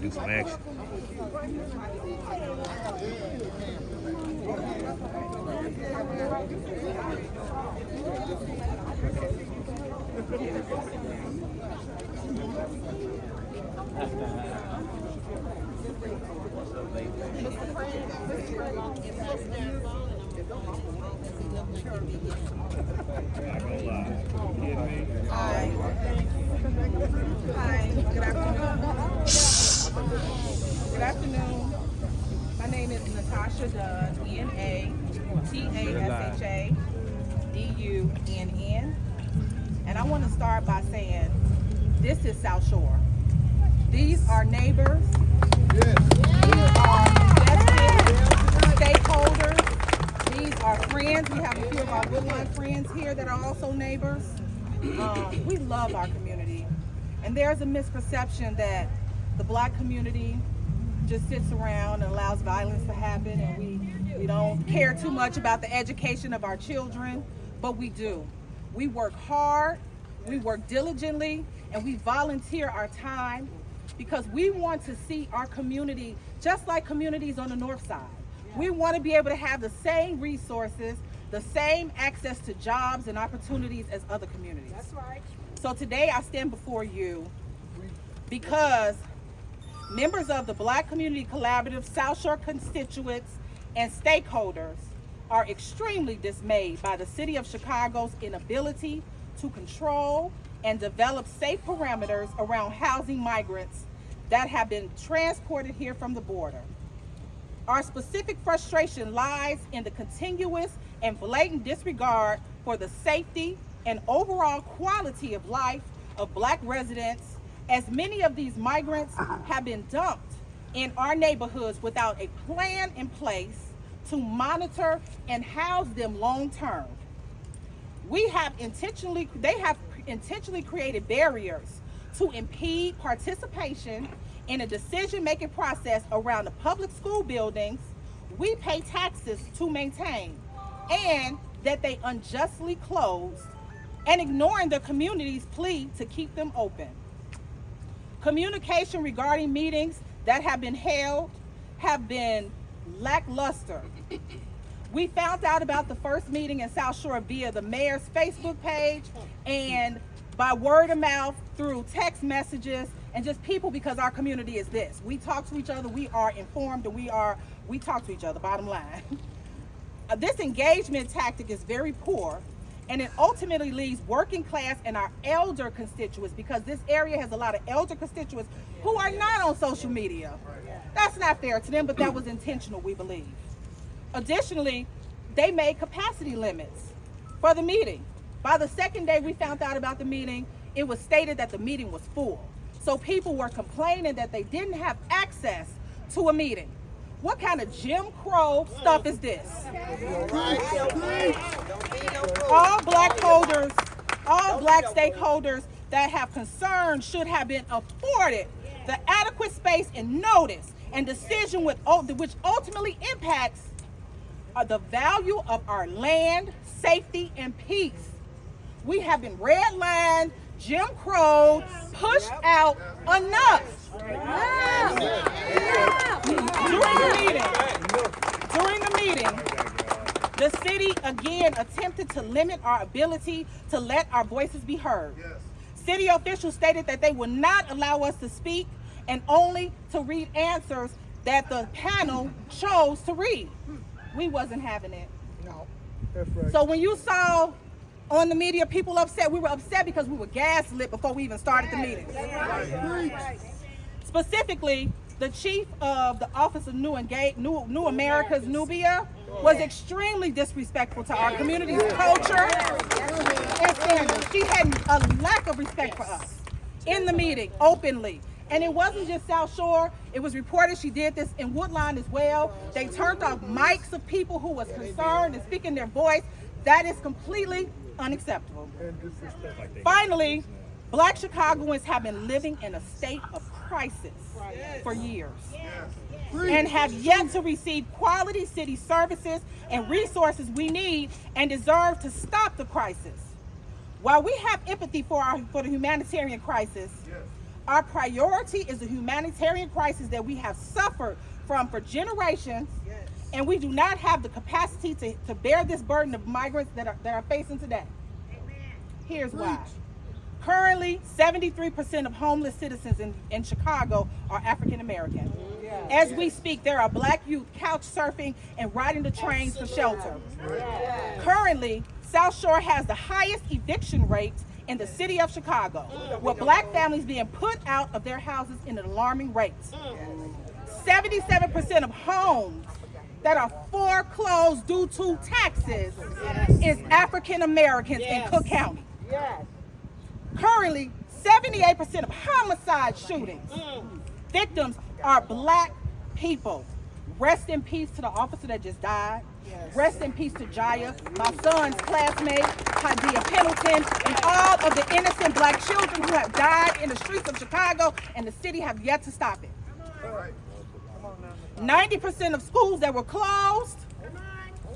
do some action. Hi. Hi. Good afternoon. Good afternoon. My name is Natasha Dunn, Natasha and I want to start by saying this is South Shore. These are neighbors. These are invested stakeholders. These are friends. We have a few of our Woodline friends here that are also neighbors. We love our community. And there's a misperception that the Black community just sits around and allows violence to happen, and we don't care too much about the education of our children, but we do. We work hard, we work diligently, and we volunteer our time because we want to see our community just like communities on the north side. We want to be able to have the same resources, the same access to jobs and opportunities as other communities. That's right. So today I stand before you because members of the Black Community Collaborative, South Shore constituents, and stakeholders are extremely dismayed by the City of Chicago's inability to control and develop safe parameters around housing migrants that have been transported here from the border. Our specific frustration lies in the continuous and blatant disregard for the safety and overall quality of life of Black residents, as many of these migrants have been dumped in our neighborhoods without a plan in place to monitor and house them long term. They have intentionally created barriers to impede participation in a decision-making process around the public school buildings we pay taxes to maintain, and that they unjustly closed, and ignoring the community's plea to keep them open. Communication regarding meetings that have been held have been lackluster. We found out about the first meeting in South Shore via the mayor's Facebook page and by word of mouth through text messages and just people, because our community is this. We talk to each other, we are informed, and we talk to each other, bottom line. This engagement tactic is very poor, and it ultimately leaves working class and our elder constituents, because this area has a lot of elder constituents who are not on social media. That's not fair to them, but that was intentional, we believe. Additionally, they made capacity limits for the meeting. By the second day we found out about the meeting, it was stated that the meeting was full. So people were complaining that they didn't have access to a meeting. What kind of Jim Crow stuff is this? All Black stakeholders that have concerns should have been afforded the adequate space and notice and decision which ultimately impacts the value of our land, safety, and peace. We have been redlined, Jim Crow, pushed out enough. During the meeting, the city again attempted to limit our ability to let our voices be heard. City officials stated that they would not allow us to speak and only to read answers that the panel chose to read. We wasn't having it. No, that's right. So when you saw on the media people upset, we were upset because we were gaslit before we even started the meeting. Specifically, the chief of the Office of New America's Nubia was extremely disrespectful to our community's culture and standards. She had a lack of respect for us in the meeting, openly. And it wasn't just South Shore. It was reported she did this in Woodline as well. They turned off mics of people who was concerned and speaking their voice. That is completely unacceptable. Finally, Black Chicagoans have been living in a state of crisis for years and have yet to receive quality city services and resources we need and deserve to stop the crisis. While we have empathy for the humanitarian crisis, Our priority is the humanitarian crisis that we have suffered from for generations, and we do not have the capacity to bear this burden of migrants that are facing today. Here's why. Currently, 73% of homeless citizens in Chicago are African American. As we speak, there are black youth couch surfing and riding the trains for shelter. Currently, South Shore has the highest eviction rates in the city of Chicago, with black families being put out of their houses in alarming rates. 77% of homes that are foreclosed due to taxes is African Americans in Cook County. Currently, 78% of homicide shootings victims are black people. Rest in peace to the officer that just died. Rest in peace to Jaya, my son's classmate, Hadia Pendleton, and all of the innocent black children who have died in the streets of Chicago, and the city have yet to stop it. 90% of schools that were closed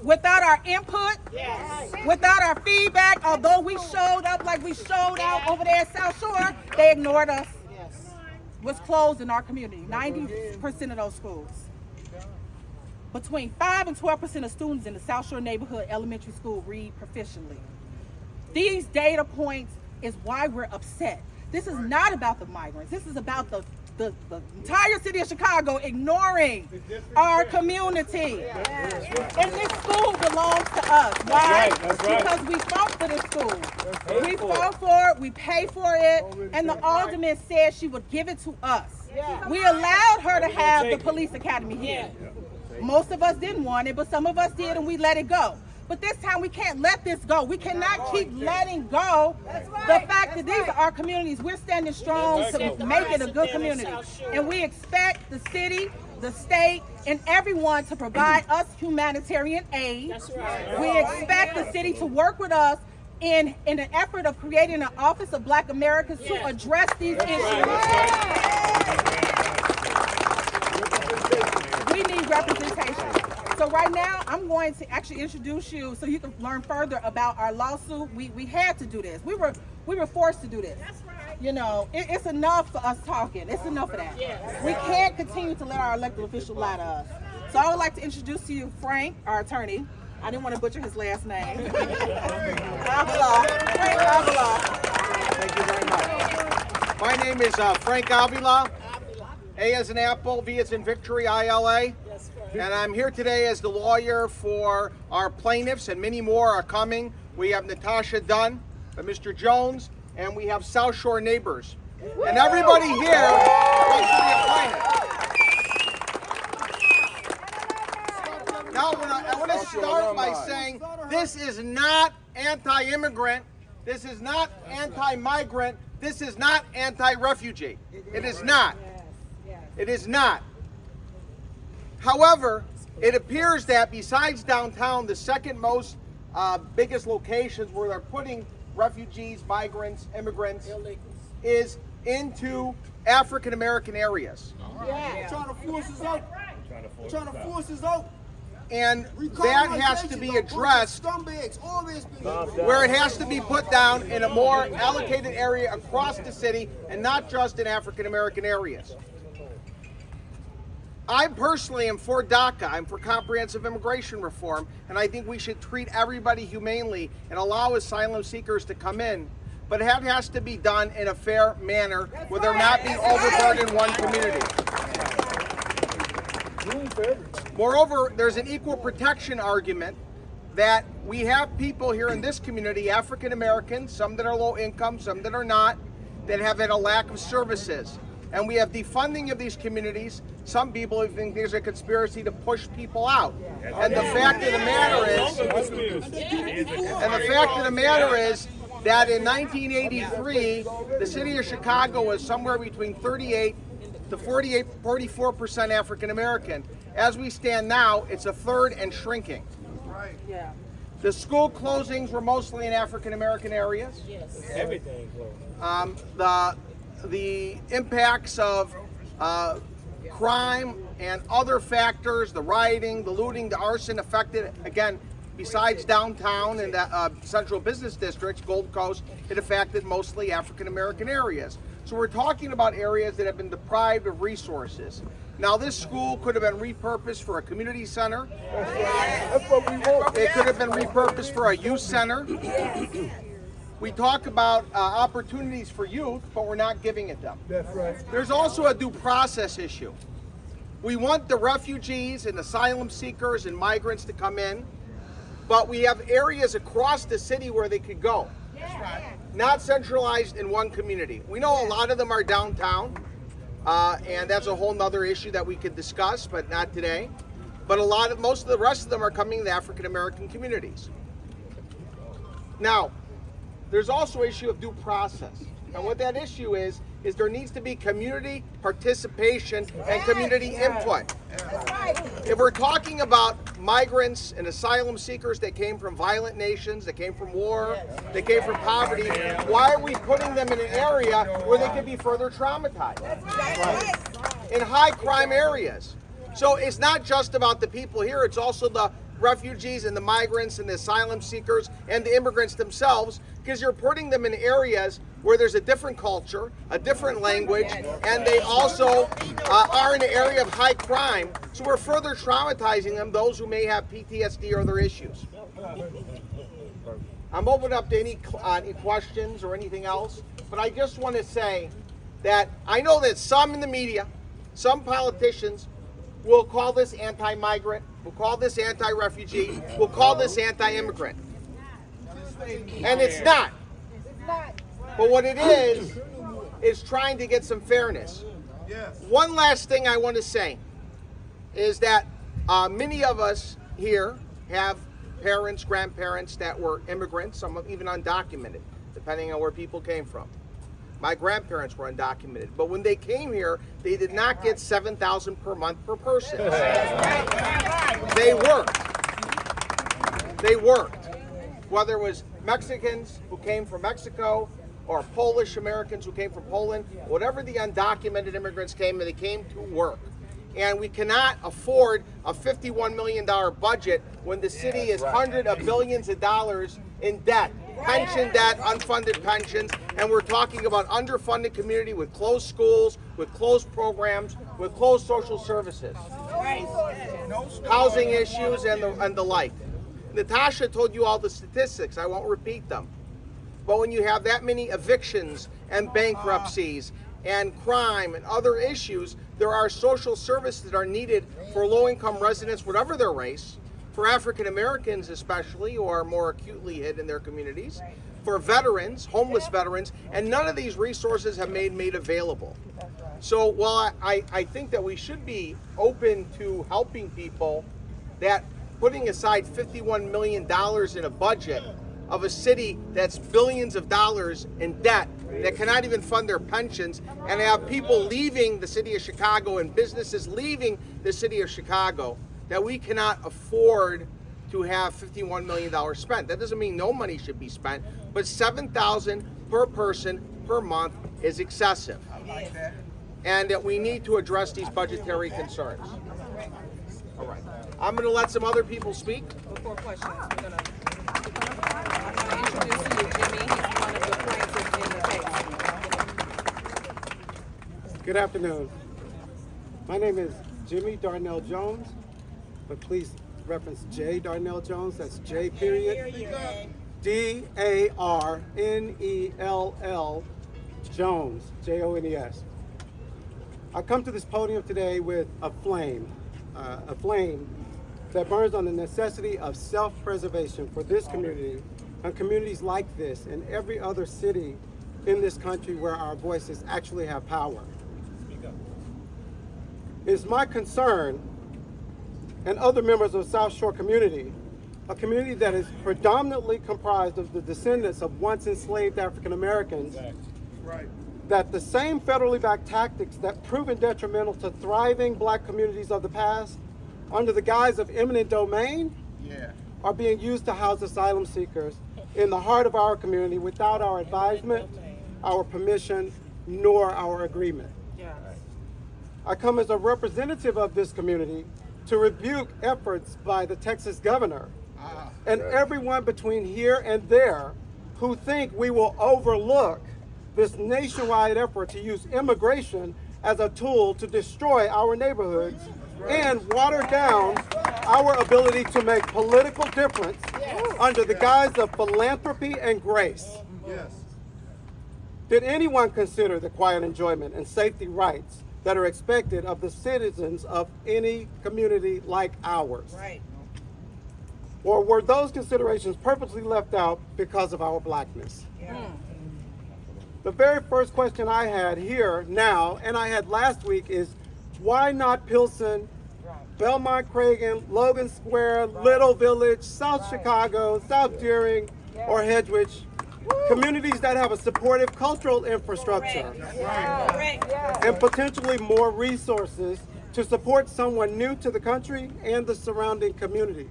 without our input, without our feedback, although we showed up like we showed out over there at South Shore, they ignored us. Was closed in our community, 90% of those schools. Between 5 and 12% of students in the South Shore neighborhood elementary school read proficiently. These data points is why we're upset. This is not about the migrants. This is about the entire city of Chicago ignoring our community. And this school belongs to us. Why? Because we fought for this school. We fought for it, we pay for it, and the alderman said she would give it to us. We allowed her to have the police academy here. Most of us didn't want it, but some of us did, and we let it go. But this time we can't let this go. We cannot keep letting go the fact that these are our communities. We're standing strong to make it a good community. And we expect the city, the state, and everyone to provide us humanitarian aid. We expect the city to work with us in an effort of creating an Office of Black Americans to address these issues. We need representation. So right now, I'm going to actually introduce you so you can learn further about our lawsuit. We had to do this. We were forced to do this. You know, it's enough for us talking. It's enough of that. We can't continue to let our elected officials lie to us. So I would like to introduce to you Frank, our attorney. I didn't want to butcher his last name. Avila. Frank Avila. Thank you very much. My name is Frank Avila. A as in Apple, V as in Victory, I-L-A. And I'm here today as the lawyer for our plaintiffs, and many more are coming. We have Natasha Dunn, Mr. Jones, and we have South Shore neighbors. And everybody here wants to be a plaintiff. Now, I want to start by saying this is not anti-immigrant, this is not anti-migrant, this is not anti-refugee. It is not. It is not. However, it appears that besides downtown, the second most biggest locations where they're putting refugees, migrants, immigrants is into African American areas. They're trying to force us out. They're trying to force us out. And that has to be addressed where it has to be put down in a more allocated area across the city and not just in African American areas. I personally am for DACA. I'm for comprehensive immigration reform, and I think we should treat everybody humanely and allow asylum seekers to come in. But it has to be done in a fair manner where they're not being overburdened in one community. Moreover, there's an equal protection argument that we have people here in this community, African Americans, some that are low income, some that are not, that have had a lack of services. And we have defunding of these communities. Some people think there's a conspiracy to push people out. And the fact of the matter is, that in 1983, the city of Chicago was somewhere between 38 to 44% African American. As we stand now, it's a third and shrinking. Yeah. The school closings were mostly in African American areas. Yes. Everything closed. The impacts of crime and other factors, the rioting, the looting, the arson affected, again, besides downtown and the central business districts, Gold Coast, it affected mostly African American areas. So we're talking about areas that have been deprived of resources. Now this school could have been repurposed for a community center. That's what we want. It could have been repurposed for a youth center. We talk about opportunities for youth, but we're not giving it them. That's right. There's also a due process issue. We want the refugees and asylum seekers and migrants to come in, but we have areas across the city where they could go. Not centralized in one community. We know a lot of them are downtown, and that's a whole nother issue that we could discuss, but not today. But most of the rest of them are coming to the African American communities. Now, there's also an issue of due process. And what that issue is there needs to be community participation and community input. If we're talking about migrants and asylum seekers that came from violent nations, that came from war, that came from poverty, why are we putting them in an area where they could be further traumatized? In high crime areas. So it's not just about the people here, it's also the refugees and the migrants and the asylum seekers and the immigrants themselves, because you're putting them in areas where there's a different culture, a different language, and they also are in an area of high crime. So we're further traumatizing them, those who may have PTSD or other issues. I'm open up to any questions or anything else, but I just want to say that I know that some in the media, some politicians will call this anti-migrant, will call this anti-refugee, will call this anti-immigrant. And it's not. But what it is trying to get some fairness. One last thing I want to say is that many of us here have parents, grandparents that were immigrants, some even undocumented, depending on where people came from. My grandparents were undocumented, but when they came here, they did not get $7,000 per month per person. They worked. They worked. Whether it was Mexicans who came from Mexico or Polish Americans who came from Poland, whatever the undocumented immigrants came, they came to work. And we cannot afford a $51 million budget when the city is hundreds of billions of dollars in debt. Pension debt, unfunded pensions, and we're talking about underfunded community with closed schools, with closed programs, with closed social services, housing issues, and the like. Natasha told you all the statistics. I won't repeat them. But when you have that many evictions and bankruptcies and crime and other issues, there are social services that are needed for low-income residents, whatever their race, for African Americans especially, who are more acutely hit in their communities, for veterans, homeless veterans, and none of these resources have been made available. So while I think that we should be open to helping people, that putting aside $51 million in a budget of a city that's billions of dollars in debt, that cannot even fund their pensions, and have people leaving the city of Chicago and businesses leaving the city of Chicago, that we cannot afford to have $51 million spent. That doesn't mean no money should be spent, but $7,000 per person per month is excessive. And that we need to address these budgetary concerns. All right. I'm going to let some other people speak. Before questions, I'm going to introduce you to Jimmy. He's one of the plaintiffs in the case. Good afternoon. My name is Jimmy Darnell Jones, but please reference J. Darnell Jones. That's J period D-A-R-N-E-L-L Jones, J-O-N-E-S. I come to this podium today with a flame that burns on the necessity of self-preservation for this community and communities like this in every other city in this country where our voices actually have power. It's my concern, and other members of the South Shore community, a community that is predominantly comprised of the descendants of once enslaved African Americans, that the same federally backed tactics that proven detrimental to thriving black communities of the past under the guise of eminent domain are being used to house asylum seekers in the heart of our community without our advisement, our permission, nor our agreement. I come as a representative of this community to rebuke efforts by the Texas governor and everyone between here and there who think we will overlook this nationwide effort to use immigration as a tool to destroy our neighborhoods and water down our ability to make political difference under the guise of philanthropy and grace. Yes. Did anyone consider the quiet enjoyment and safety rights that are expected of the citizens of any community like ours? Right. Or were those considerations purposely left out because of our blackness? Yeah. The very first question I had here now, and I had last week, is why not Pilsen, Belmont Cragen, Logan Square, Little Village, South Chicago, South Deering, or Hedgewich? Communities that have a supportive cultural infrastructure and potentially more resources to support someone new to the country and the surrounding community.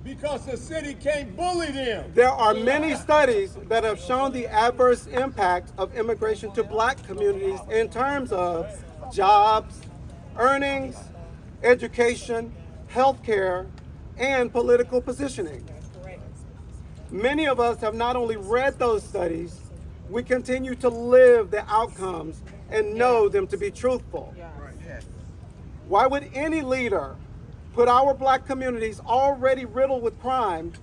Because the city can't bully them. There are many studies that have shown the adverse impact of immigration to black communities in terms of jobs, earnings, education, healthcare, and political positioning. Many of us have not only read those studies, we continue to live the outcomes and know them to be truthful. Why would any leader put our black communities already riddled with crime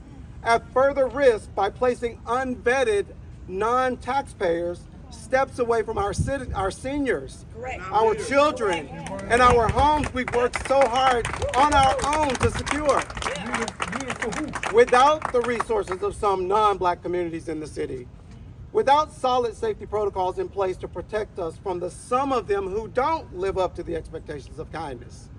at further risk by placing unvetted non-taxpayers steps away from our seniors, our children, and our homes we've worked so hard on our own to secure? Without the resources of some non-black communities in the city, without solid safety protocols in place to protect us from the some of them who don't live up to the expectations of kindness,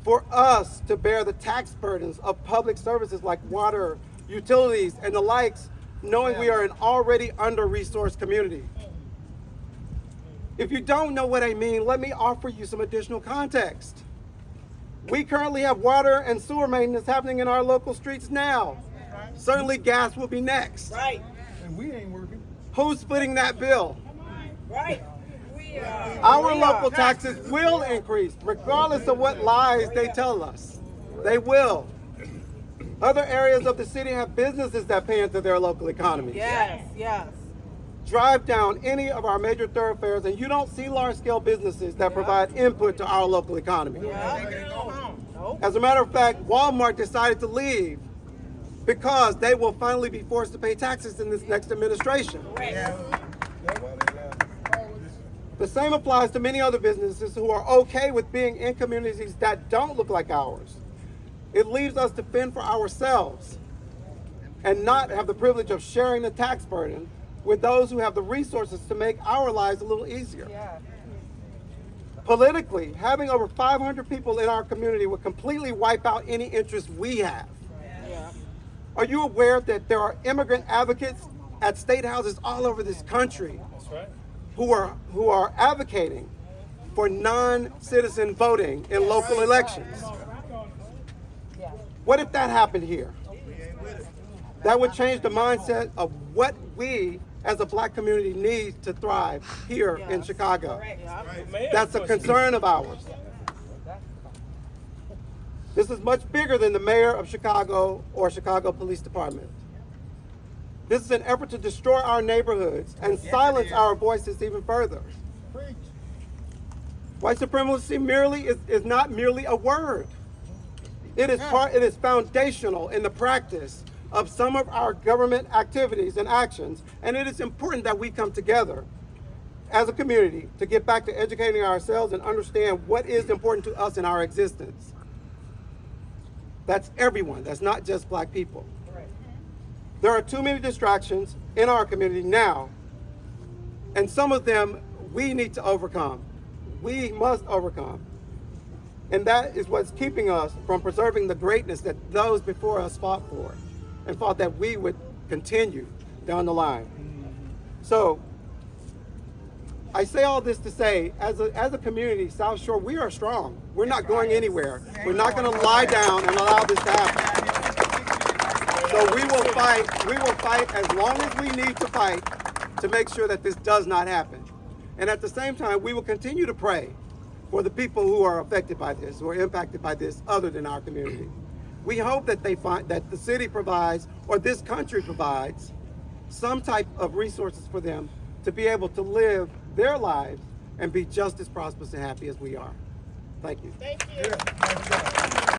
for us to bear the tax burdens of public services like water, utilities, and the likes, knowing we are an already under-resourced community. If you don't know what I mean, let me offer you some additional context. We currently have water and sewer maintenance happening in our local streets now. Certainly gas will be next. Right. And we ain't working. Who's footing that bill? Right. Our local taxes will increase, regardless of what lies they tell us. They will. Other areas of the city have businesses that pay into their local economies. Yes, yes. Drive down any of our major thoroughfares and you don't see large-scale businesses that provide input to our local economy. As a matter of fact, Walmart decided to leave because they will finally be forced to pay taxes in this next administration. The same applies to many other businesses who are okay with being in communities that don't look like ours. It leaves us to fend for ourselves and not have the privilege of sharing the tax burden with those who have the resources to make our lives a little easier. Politically, having over 500 people in our community would completely wipe out any interest we have. Are you aware that there are immigrant advocates at state houses all over this country who are advocating for non-citizen voting in local elections? What if that happened here? That would change the mindset of what we as a black community need to thrive here in Chicago. That's a concern of ours. This is much bigger than the mayor of Chicago or Chicago Police Department. This is an effort to destroy our neighborhoods and silence our voices even further. White supremacy is not merely a word. It is foundational in the practice of some of our government activities and actions, and it is important that we come together as a community to get back to educating ourselves and understand what is important to us in our existence. That's everyone, that's not just black people. There are too many distractions in our community now, and some of them we need to overcome. We must overcome. And that is what's keeping us from preserving the greatness that those before us fought for and fought that we would continue down the line. So I say all this to say, as a community, South Shore, we are strong. We're not going anywhere. We're not going to lie down and allow this to happen. So we will fight as long as we need to fight to make sure that this does not happen. And at the same time, we will continue to pray for the people who are affected by this, who are impacted by this other than our community. We hope that they find that the city provides, or this country provides, some type of resources for them to be able to live their lives and be just as prosperous and happy as we are. Thank you. Thank you.